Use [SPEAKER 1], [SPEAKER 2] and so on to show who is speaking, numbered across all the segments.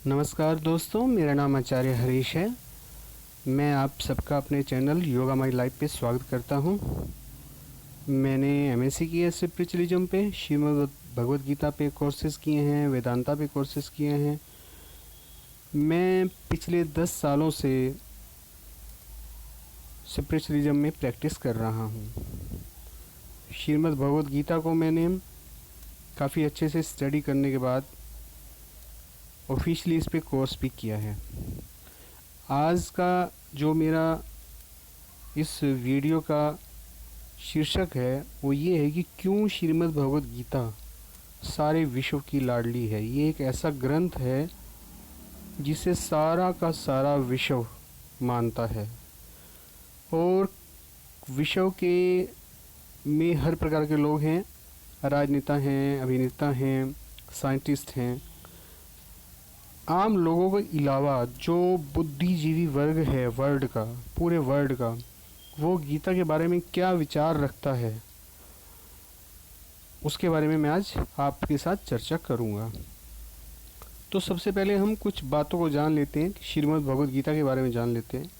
[SPEAKER 1] नमस्कार दोस्तों, मेरा नाम आचार्य हरीश है। मैं आप सबका अपने चैनल योगा माई लाइफ पे स्वागत करता हूँ। मैंने एमएससी की है स्पिरिचुअलिज्म पे, श्रीमद् भगवद गीता पे कोर्सेज़ किए हैं, वेदांता पे कोर्सेज़ किए हैं। मैं पिछले 10 सालों से स्पिरिचुअलिज्म में प्रैक्टिस कर रहा हूँ। श्रीमद् भगवद गीता को मैंने काफ़ी अच्छे से स्टडी करने के बाद ऑफिशियली इस पे कोर्स भी किया है। आज का जो मेरा इस वीडियो का शीर्षक है वो ये है कि क्यों श्रीमद् भगवद गीता सारे विश्व की लाडली है। ये एक ऐसा ग्रंथ है जिसे सारा का सारा विश्व मानता है और विश्व के में हर प्रकार के लोग हैं, राजनेता हैं, अभिनेता हैं, साइंटिस्ट हैं। आम लोगों के अलावा जो बुद्धिजीवी वर्ग है वर्ल्ड का, पूरे वर्ल्ड का, वो गीता के बारे में क्या विचार रखता है उसके बारे में मैं आज आपके साथ चर्चा करूंगा। तो सबसे पहले हम कुछ बातों को जान लेते हैं, श्रीमद् भगवद गीता के बारे में जान लेते हैं।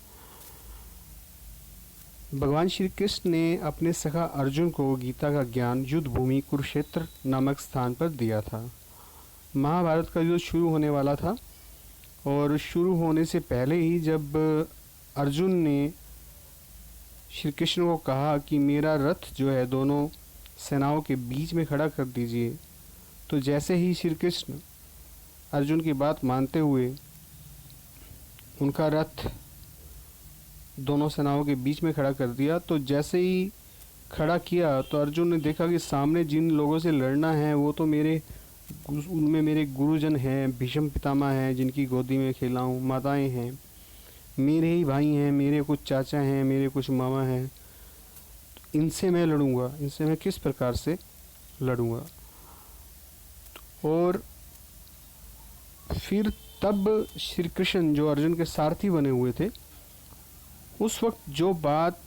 [SPEAKER 1] भगवान श्री कृष्ण ने अपने सखा अर्जुन को गीता का ज्ञान युद्ध भूमि कुरुक्षेत्र नामक स्थान पर दिया था। महाभारत का युद्ध शुरू होने वाला था और शुरू होने से पहले ही जब अर्जुन ने श्री कृष्ण को कहा कि मेरा रथ जो है दोनों सेनाओं के बीच में खड़ा कर दीजिए, तो जैसे ही श्री कृष्ण अर्जुन की बात मानते हुए उनका रथ दोनों सेनाओं के बीच में खड़ा कर दिया, तो जैसे ही खड़ा किया तो अर्जुन ने देखा कि सामने जिन लोगों से लड़ना है वो तो उनमें मेरे गुरुजन हैं, भीष्म पितामह हैं जिनकी गोदी में खेला हूँ, माताएं हैं, मेरे ही भाई हैं, मेरे कुछ चाचा हैं, मेरे कुछ मामा हैं। इनसे मैं लड़ूंगा, इनसे मैं किस प्रकार से लड़ूंगा। और फिर तब श्री कृष्ण जो अर्जुन के सारथी बने हुए थे, उस वक्त जो बात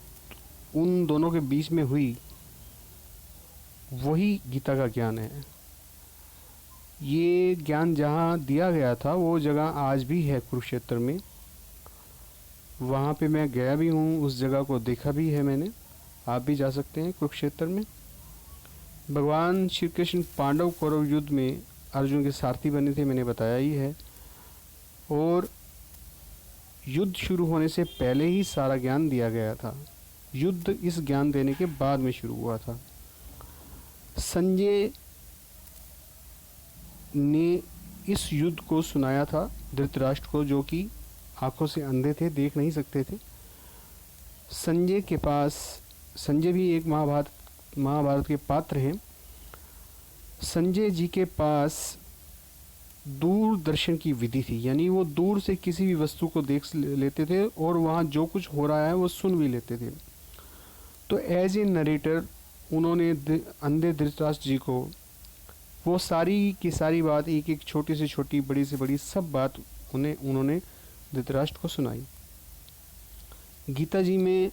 [SPEAKER 1] उन दोनों के बीच में हुई वही गीता का ज्ञान है। ये ज्ञान जहाँ दिया गया था वो जगह आज भी है कुरुक्षेत्र में। वहाँ पे मैं गया भी हूँ, उस जगह को देखा भी है मैंने। आप भी जा सकते हैं कुरुक्षेत्र में। भगवान श्री कृष्ण पांडव कौरव युद्ध में अर्जुन के सारथी बने थे, मैंने बताया ही है। और युद्ध शुरू होने से पहले ही सारा ज्ञान दिया गया था। युद्ध इस ज्ञान देने के बाद में शुरू हुआ था। संजय ने इस युद्ध को सुनाया था धृतराष्ट्र को, जो कि आंखों से अंधे थे, देख नहीं सकते थे। संजय के पास, संजय भी एक महाभारत के पात्र हैं। संजय जी के पास दूरदर्शन की विधि थी, यानी वो दूर से किसी भी वस्तु को देख लेते थे और वहाँ जो कुछ हो रहा है वो सुन भी लेते थे। तो एज ए नरेटर उन्होंने अंधे धृतराष्ट्र जी को वो सारी की सारी बात, एक एक छोटी से छोटी, बड़ी से बड़ी सब बात उन्होंने धृतराष्ट्र को सुनाई। गीता जी में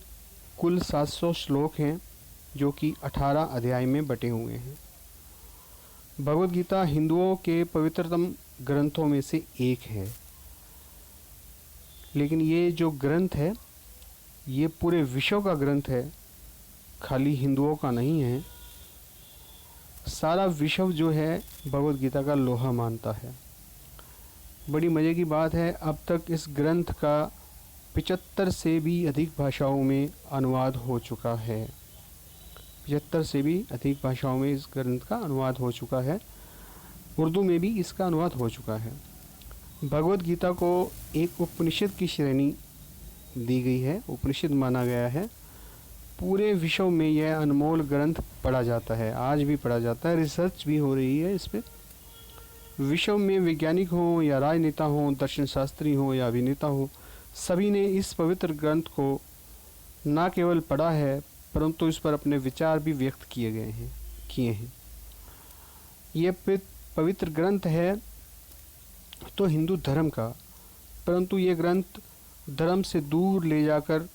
[SPEAKER 1] कुल 700 श्लोक हैं जो कि 18 अध्याय में बटे हुए हैं। भगवद गीता हिंदुओं के पवित्रतम ग्रंथों में से एक है, लेकिन ये जो ग्रंथ है ये पूरे विश्व का ग्रंथ है, खाली हिंदुओं का नहीं है। सारा विश्व जो है भगवद गीता का लोहा मानता है। बड़ी मज़े की बात है, अब तक इस ग्रंथ का 75 से भी अधिक भाषाओं में अनुवाद हो चुका है। 75 से भी अधिक भाषाओं में इस ग्रंथ का अनुवाद हो चुका है। उर्दू में भी इसका अनुवाद हो चुका है। भगवद गीता को एक उपनिषद की श्रेणी दी गई है, उपनिषद माना गया है। पूरे विश्व में यह अनमोल ग्रंथ पढ़ा जाता है, आज भी पढ़ा जाता है, रिसर्च भी हो रही है इस पर। विश्व में वैज्ञानिक हों या राजनेता हों, दर्शन शास्त्री हों या अभिनेता हो, सभी ने इस पवित्र ग्रंथ को न केवल पढ़ा है परंतु इस पर अपने विचार भी व्यक्त किए हैं। यह पवित्र ग्रंथ है तो हिंदू धर्म का, परंतु ये ग्रंथ धर्म से दूर ले जाकर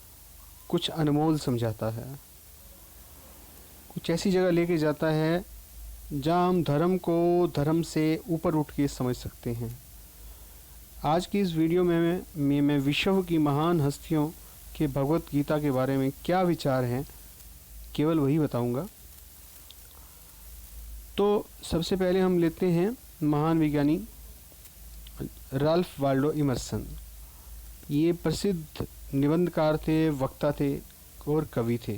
[SPEAKER 1] कुछ अनमोल समझाता है, कुछ ऐसी जगह लेके जाता है जहाँ हम धर्म को धर्म से ऊपर उठ के समझ सकते हैं। आज की इस वीडियो में मैं विश्व की महान हस्तियों के भगवत गीता के बारे में क्या विचार हैं केवल वही बताऊंगा। तो सबसे पहले हम लेते हैं महान वैज्ञानिक राल्फ वाल्डो इमर्सन। ये प्रसिद्ध निबंधकार थे, वक्ता थे और कवि थे।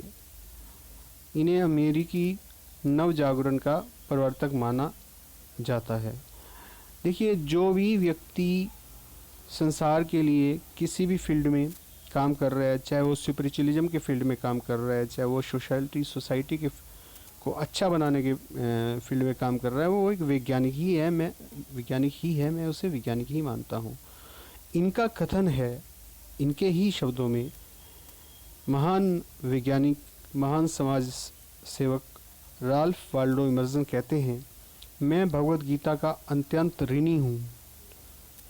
[SPEAKER 1] इन्हें अमेरिकी नव जागरण का प्रवर्तक माना जाता है। देखिए, जो भी व्यक्ति संसार के लिए किसी भी फील्ड में काम कर रहा है, चाहे वो स्पिरिचुअलिज्म के फील्ड में काम कर रहा है, चाहे वो सोसाइटी के को अच्छा बनाने के फील्ड में काम कर रहा है, वो एक वैज्ञानिक ही है। मैं उसे वैज्ञानिक ही मानता हूँ। इनका कथन है, इनके ही शब्दों में, महान वैज्ञानिक, महान समाज सेवक राल्फ वाल्डो इमर्सन कहते हैं, मैं भगवत गीता का अत्यंत ऋणी हूँ।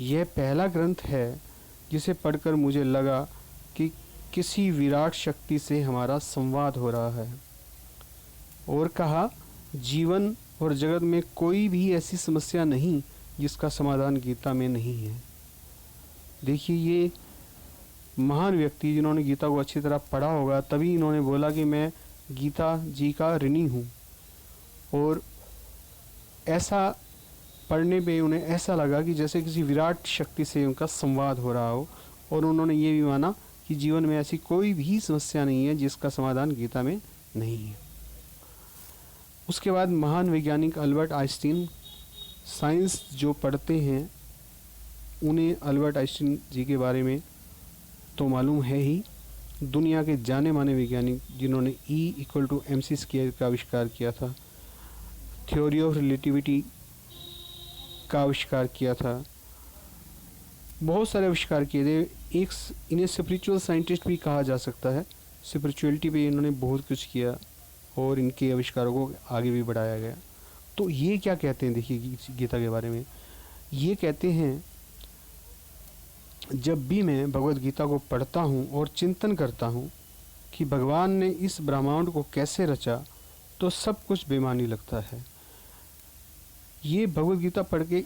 [SPEAKER 1] यह पहला ग्रंथ है जिसे पढ़कर मुझे लगा कि किसी विराट शक्ति से हमारा संवाद हो रहा है। और कहा, जीवन और जगत में कोई भी ऐसी समस्या नहीं जिसका समाधान गीता में नहीं है। देखिए, ये महान व्यक्ति जिन्होंने गीता को अच्छी तरह पढ़ा होगा, तभी इन्होंने बोला कि मैं गीता जी का ऋणी हूँ। और ऐसा पढ़ने पे उन्हें ऐसा लगा कि जैसे किसी विराट शक्ति से उनका संवाद हो रहा हो। और उन्होंने ये भी माना कि जीवन में ऐसी कोई भी समस्या नहीं है जिसका समाधान गीता में नहीं है। उसके बाद महान वैज्ञानिक अल्बर्ट आइंस्टीन। साइंस जो पढ़ते हैं उन्हें अल्बर्ट आइंस्टीन जी के बारे में तो मालूम है ही। दुनिया के जाने माने वैज्ञानिक जिन्होंने E=mc² का आविष्कार किया था, थ्योरी ऑफ रिलेटिविटी का आविष्कार किया था, बहुत सारे आविष्कार किए थे। इन्हें स्पिरिचुअल साइंटिस्ट भी कहा जा सकता है। स्पिरिचुअलिटी पे इन्होंने बहुत कुछ किया और इनके आविष्कारों को आगे भी बढ़ाया गया। तो ये क्या कहते हैं, देखिए गीता के बारे में। ये कहते हैं, जब भी मैं भगवत गीता को पढ़ता हूँ और चिंतन करता हूँ कि भगवान ने इस ब्रह्मांड को कैसे रचा, तो सब कुछ बेमानी लगता है। ये भगवत गीता पढ़ के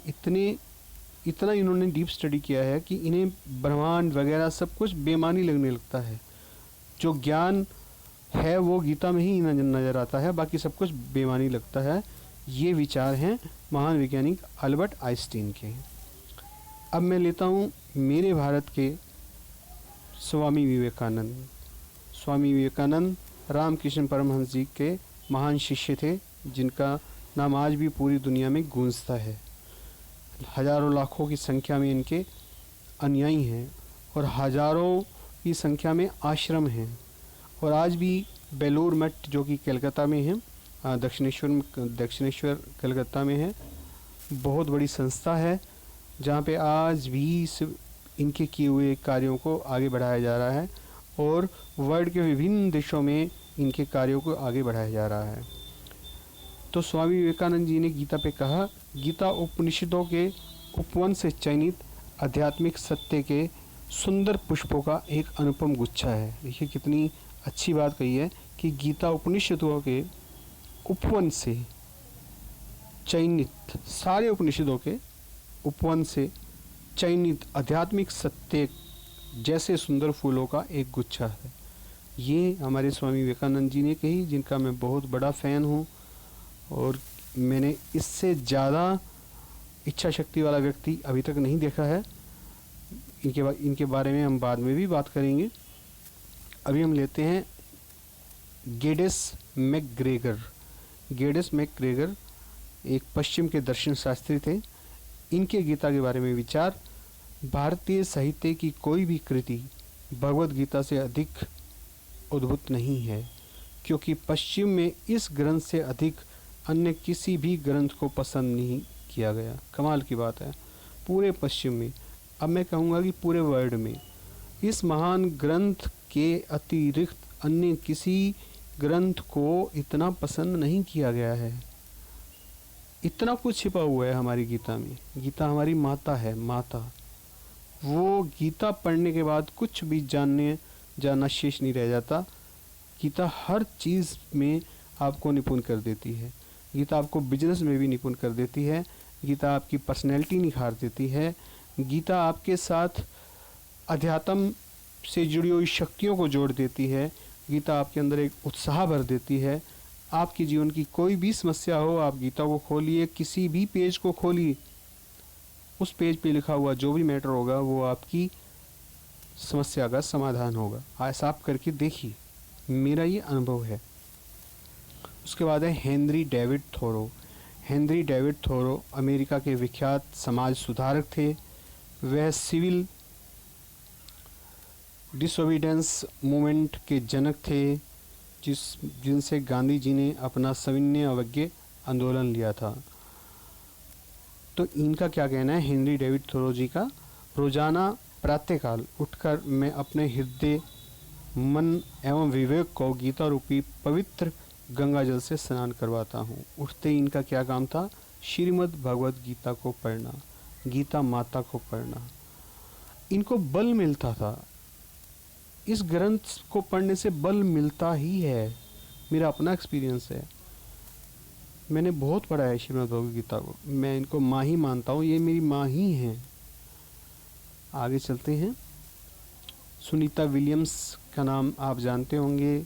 [SPEAKER 1] इतना इन्होंने डीप स्टडी किया है कि इन्हें ब्रह्मांड वगैरह सब कुछ बेमानी लगने लगता है। जो ज्ञान है वो गीता में ही नज़र आता है, बाकी सब कुछ बेमानी लगता है। ये विचार हैं महान वैज्ञानिक अल्बर्ट आइंस्टीन के। अब मैं लेता हूँ मेरे भारत के स्वामी विवेकानंद। स्वामी विवेकानंद रामकृष्ण परमहंस जी के महान शिष्य थे, जिनका नाम आज भी पूरी दुनिया में गूंजता है। हजारों लाखों की संख्या में इनके अनुयायी हैं और हजारों की संख्या में आश्रम हैं। और आज भी बेलूर मठ, जो कि कलकत्ता में है, दक्षिणेश्वर कलकत्ता में है, बहुत बड़ी संस्था है, जहाँ पे आज भी इनके किए हुए कार्यों को आगे बढ़ाया जा रहा है और वर्ल्ड के विभिन्न देशों में इनके कार्यों को आगे बढ़ाया जा रहा है। तो स्वामी विवेकानंद जी ने गीता पे कहा, गीता उपनिषदों के उपवन से चयनित आध्यात्मिक सत्य के सुंदर पुष्पों का एक अनुपम गुच्छा है। देखिए कितनी अच्छी बात कही है कि गीता उपनिषदों के उपवन से चयनित, सारे उपनिषदों के उपवन से चयनित आध्यात्मिक सत्य जैसे सुंदर फूलों का एक गुच्छा है। ये हमारे स्वामी विवेकानंद जी ने कही, जिनका मैं बहुत बड़ा फ़ैन हूँ। और मैंने इससे ज़्यादा इच्छा शक्ति वाला व्यक्ति अभी तक नहीं देखा है। इनके बारे में हम बाद में भी बात करेंगे। अभी हम लेते हैं गेडेस मैकग्रेगर। गेडेस मैकग्रेगर एक पश्चिम के दर्शन शास्त्री थे। इनके गीता के बारे में विचार, भारतीय साहित्य की कोई भी कृति भगवत गीता से अधिक अद्भुत नहीं है, क्योंकि पश्चिम में इस ग्रंथ से अधिक अन्य किसी भी ग्रंथ को पसंद नहीं किया गया। कमाल की बात है, पूरे पश्चिम में, अब मैं कहूँगा कि पूरे वर्ल्ड में, इस महान ग्रंथ के अतिरिक्त अन्य किसी ग्रंथ को इतना पसंद नहीं किया गया है। इतना कुछ छिपा हुआ है हमारी गीता में। गीता हमारी माता है, माता। वो गीता पढ़ने के बाद कुछ भी जानना शेष नहीं रह जाता। गीता हर चीज़ में आपको निपुण कर देती है। गीता आपको बिजनेस में भी निपुण कर देती है। गीता आपकी पर्सनैलिटी निखार देती है। गीता आपके साथ अध्यात्म से जुड़ी हुई शक्तियों को जोड़ देती है। गीता आपके अंदर एक उत्साह भर देती है। आपके जीवन की कोई भी समस्या हो, आप गीता को खोलिए, किसी भी पेज को खोलिए, उस पेज पे लिखा हुआ जो भी मैटर होगा वो आपकी समस्या का समाधान होगा। ऐसा आप करके देखिए, मेरा ये अनुभव है। उसके बाद है Henry David Thoreau. Henry David Thoreau America के विख्यात समाज सुधारक थे। वह सिविल डिसोबीडेंस मूवमेंट के जनक थे, जिनसे गांधी जी ने अपना सविनय अवज्ञा आंदोलन लिया था। तो इनका क्या कहना है, हेनरी डेविड थोरो जी का, रोजाना प्रातःकाल उठकर मैं अपने हृदय, मन एवं विवेक को गीता रूपी पवित्र गंगा जल से स्नान करवाता हूँ। उठते ही इनका क्या काम था, श्रीमद् भगवत गीता को पढ़ना, गीता माता को पढ़ना। इनको बल मिलता था, इस ग्रंथ को पढ़ने से बल मिलता ही है। मेरा अपना एक्सपीरियंस है, मैंने बहुत पढ़ा है श्रीमद् भगवत गीता को। मैं इनको माँ ही मानता हूँ, ये मेरी माँ ही हैं। आगे चलते हैं। सुनीता विलियम्स का नाम आप जानते होंगे।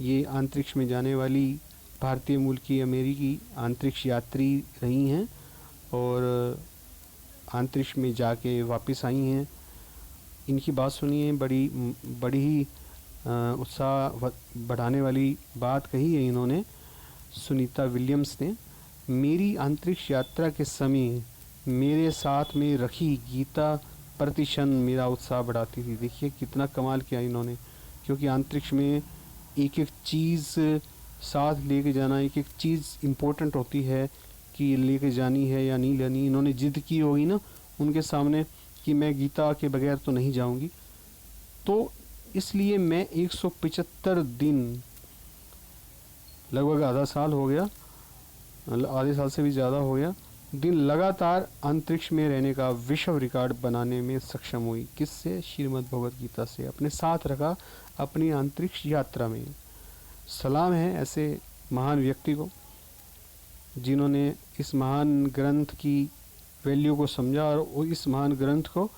[SPEAKER 1] ये अंतरिक्ष में जाने वाली भारतीय मूल की अमेरिकी अंतरिक्ष यात्री रही हैं और अंतरिक्ष में जाके वापस आई हैं। इनकी बात सुनिए, बड़ी ही उत्साह बढ़ाने वाली बात कही है इन्होंने, सुनीता विलियम्स ने। मेरी अंतरिक्ष यात्रा के समय मेरे साथ में रखी गीता प्रतिक्षण मेरा उत्साह बढ़ाती थी। देखिए कितना कमाल किया इन्होंने, क्योंकि अंतरिक्ष में एक एक चीज़ साथ लेके जाना, एक एक चीज़ इम्पोर्टेंट होती है कि लेके जानी है या नहीं लेनी। इन्होंने जिद की होगी ना उनके सामने कि मैं गीता के बगैर तो नहीं जाऊंगी, तो इसलिए मैं 175 दिन, लगभग आधा साल हो गया, आधे साल से भी ज़्यादा हो गया, दिन लगातार अंतरिक्ष में रहने का विश्व रिकॉर्ड बनाने में सक्षम हुई। किससे? श्रीमद् भगवत गीता से। अपने साथ रखा अपनी अंतरिक्ष यात्रा में। सलाम है ऐसे महान व्यक्ति को जिन्होंने इस महान ग्रंथ की वैल्यू को समझा और इस महान ग्रंथ को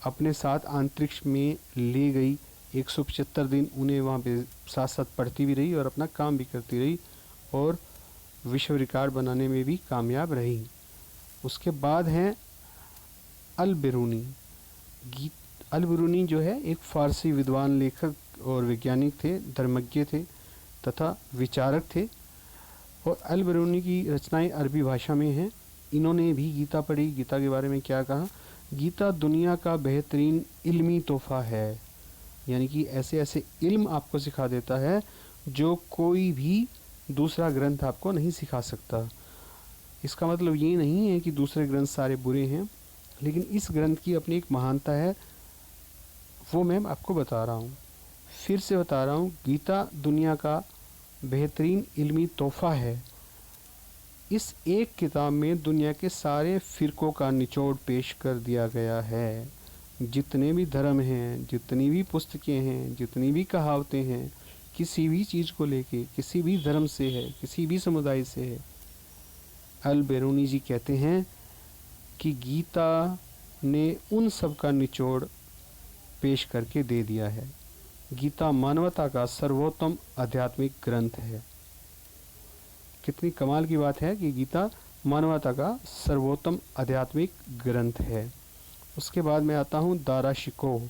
[SPEAKER 1] अपने साथ अंतरिक्ष में ले गई। 175 दिन उन्हें वहाँ पे साथ साथ पढ़ती भी रही और अपना काम भी करती रही और विश्व रिकॉर्ड बनाने में भी कामयाब रही। उसके बाद हैं अल बिरूनी। अल बिरूनी जो है एक फ़ारसी विद्वान, लेखक और वैज्ञानिक थे, धर्मज्ञ थे तथा विचारक थे और अल बिरूनी की रचनाएं अरबी भाषा में हैं। इन्होंने भी गीता पढ़ी। गीता के बारे में क्या कहा, गीता दुनिया का बेहतरीन इल्मी तोहफ़ा है, यानी कि ऐसे ऐसे इल्म आपको सिखा देता है जो कोई भी दूसरा ग्रंथ आपको नहीं सिखा सकता। इसका मतलब ये नहीं है कि दूसरे ग्रंथ सारे बुरे हैं, लेकिन इस ग्रंथ की अपनी एक महानता है, वो मैं आपको बता रहा हूँ। फिर से बता रहा हूँ, गीता दुनिया का बेहतरीन इल्मी तोहफ़ा है। इस एक किताब में दुनिया के सारे फ़िरक़ों का निचोड़ पेश कर दिया गया है। जितने भी धर्म हैं, जितनी भी पुस्तकें हैं, जितनी भी कहावतें हैं, किसी भी चीज़ को लेके, किसी भी धर्म से है, किसी भी समुदाय से है, अल बेरूनी जी कहते हैं कि गीता ने उन सब का निचोड़ पेश करके दे दिया है। गीता मानवता का सर्वोत्तम आध्यात्मिक ग्रंथ है। कितनी कमाल की बात है कि गीता मानवता का सर्वोत्तम आध्यात्मिक ग्रंथ है। उसके बाद मैं आता हूँ दारा शिकोह।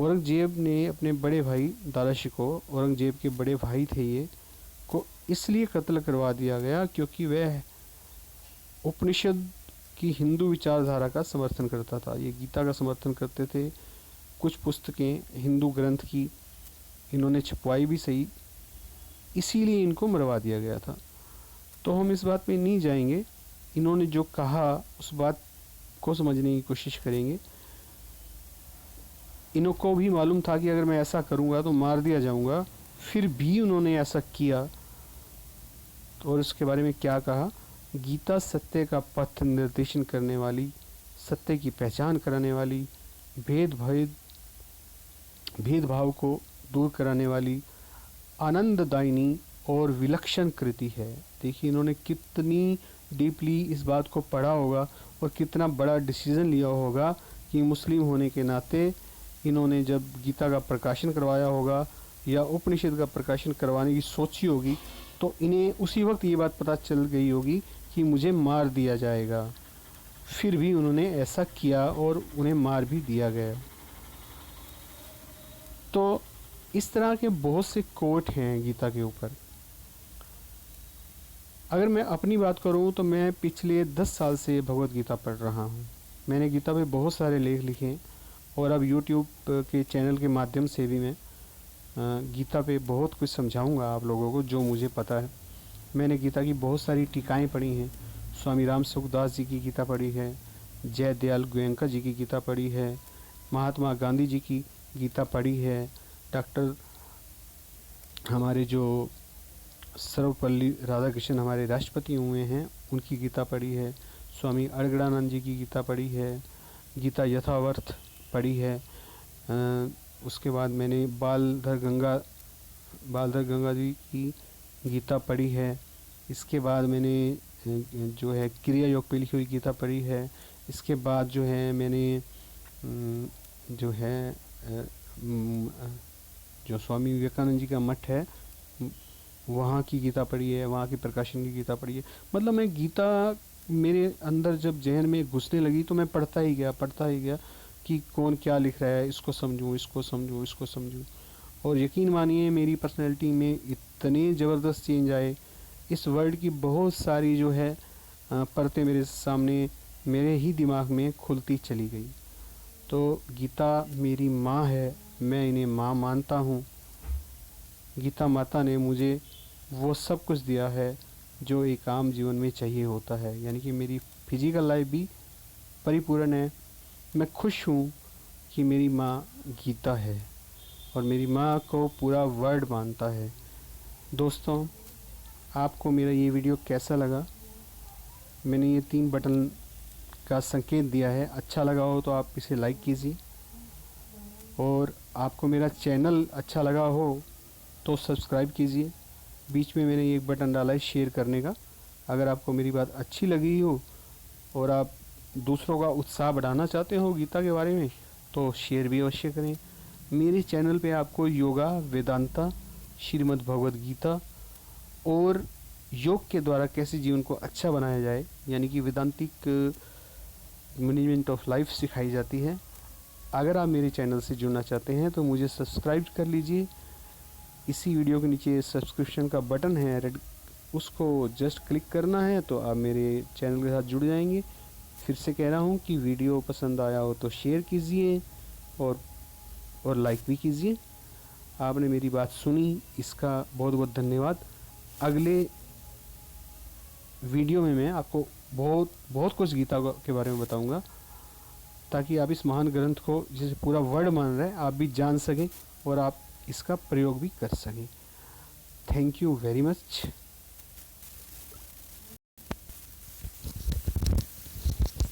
[SPEAKER 1] औरंगजेब ने अपने बड़े भाई, दारा शिकोह औरंगजेब के बड़े भाई थे, ये को इसलिए कत्ल करवा दिया गया क्योंकि वह उपनिषद की हिंदू विचारधारा का समर्थन करता था। ये गीता का समर्थन करते थे। कुछ पुस्तकें हिंदू ग्रंथ की इन्होंने छपवाई भी सही, इसीलिए इनको मरवा दिया गया था। तो हम इस बात में नहीं जाएंगे, इन्होंने जो कहा उस बात को समझने की कोशिश करेंगे। इनको भी मालूम था कि अगर मैं ऐसा करूँगा तो मार दिया जाऊँगा, फिर भी उन्होंने ऐसा किया। और इसके बारे में क्या कहा, गीता सत्य का पथ निर्देशन करने वाली, सत्य की पहचान कराने वाली, भेदभाव को दूर कराने वाली, आनंददायिनी और विलक्षण कृति है। देखिए इन्होंने कितनी डीपली इस बात को पढ़ा होगा और कितना बड़ा डिसीज़न लिया होगा कि मुस्लिम होने के नाते इन्होंने जब गीता का प्रकाशन करवाया होगा या उपनिषद का प्रकाशन करवाने की सोची होगी, तो इन्हें उसी वक्त ये बात पता चल गई होगी कि मुझे मार दिया जाएगा। फिर भी उन्होंने ऐसा किया और उन्हें मार भी दिया गया। तो इस तरह के बहुत से कोट हैं गीता के ऊपर। अगर मैं अपनी बात करूं तो मैं पिछले 10 साल से भगवत गीता पढ़ रहा हूं। मैंने गीता पे बहुत सारे लेख लिखे हैं और अब यूट्यूब के चैनल के माध्यम से भी मैं गीता पे बहुत कुछ समझाऊंगा आप लोगों को जो मुझे पता है। मैंने गीता की बहुत सारी टीकाएँ पढ़ी हैं। स्वामी राम सुखदास जी की गीता पढ़ी है, जय दयाल गोयंका जी की गीता पढ़ी है, महात्मा गांधी जी की गीता पढ़ी है, डॉक्टर हमारे जो सर्वपल्ली राधाकृष्णन हमारे राष्ट्रपति हुए हैं उनकी गीता पढ़ी है, स्वामी अड़गड़ानंद जी की गीता पढ़ी है, गीता यथावर्थ पढ़ी है। उसके बाद मैंने बालधर गंगा जी की गीता पढ़ी है। इसके बाद मैंने जो है क्रिया योग पे लिखी हुई गीता पढ़ी है। इसके बाद जो है मैंने जो है जो स्वामी विवेकानंद जी का मठ है वहाँ की गीता पढ़ी है, वहाँ की प्रकाशन की गीता पढ़ी है। मतलब मैं गीता मेरे अंदर जब जहन में घुसने लगी तो मैं पढ़ता ही गया कि कौन क्या लिख रहा है, इसको समझूं। और यकीन मानिए मेरी पर्सनैलिटी में इतने ज़बरदस्त चेंज आए। इस वर्ल्ड की बहुत सारी जो है परतें मेरे सामने मेरे ही दिमाग में खुलती चली गई। तो गीता मेरी माँ है, मैं इन्हें माँ मानता हूँ। गीता माता ने मुझे वो सब कुछ दिया है जो एक आम जीवन में चाहिए होता है, यानी कि मेरी फिजिकल लाइफ भी परिपूर्ण है। मैं खुश हूँ कि मेरी माँ गीता है और मेरी माँ को पूरा वर्ल्ड मानता है। दोस्तों, आपको मेरा ये वीडियो कैसा लगा? मैंने ये 3 बटन का संकेत दिया है, अच्छा लगा हो तो आप इसे लाइक कीजिए, और आपको मेरा चैनल अच्छा लगा हो तो सब्सक्राइब कीजिए। बीच में मैंने एक बटन डाला है शेयर करने का। अगर आपको मेरी बात अच्छी लगी हो और आप दूसरों का उत्साह बढ़ाना चाहते हो गीता के बारे में तो शेयर भी अवश्य करें। मेरे चैनल पे आपको योगा, वेदांता, श्रीमद् भगवद गीता और योग के द्वारा कैसे जीवन को अच्छा बनाया जाए, यानी कि वेदांतिक मैनेजमेंट ऑफ लाइफ सिखाई जाती है। अगर आप मेरे चैनल से जुड़ना चाहते हैं तो मुझे सब्सक्राइब कर लीजिए। इसी वीडियो के नीचे सब्सक्रिप्शन का बटन है रेड, उसको जस्ट क्लिक करना है तो आप मेरे चैनल के साथ जुड़ जाएंगे। फिर से कह रहा हूँ कि वीडियो पसंद आया हो तो शेयर कीजिए और लाइक भी कीजिए। आपने मेरी बात सुनी, इसका बहुत बहुत धन्यवाद। अगले वीडियो में मैं आपको बहुत कुछ गीता के बारे में बताऊंगा, ताकि आप इस महान ग्रंथ को जिसे पूरा वर्ल्ड मान रहा है आप भी जान सकें और आप इसका प्रयोग भी कर सकें। Thank you very much.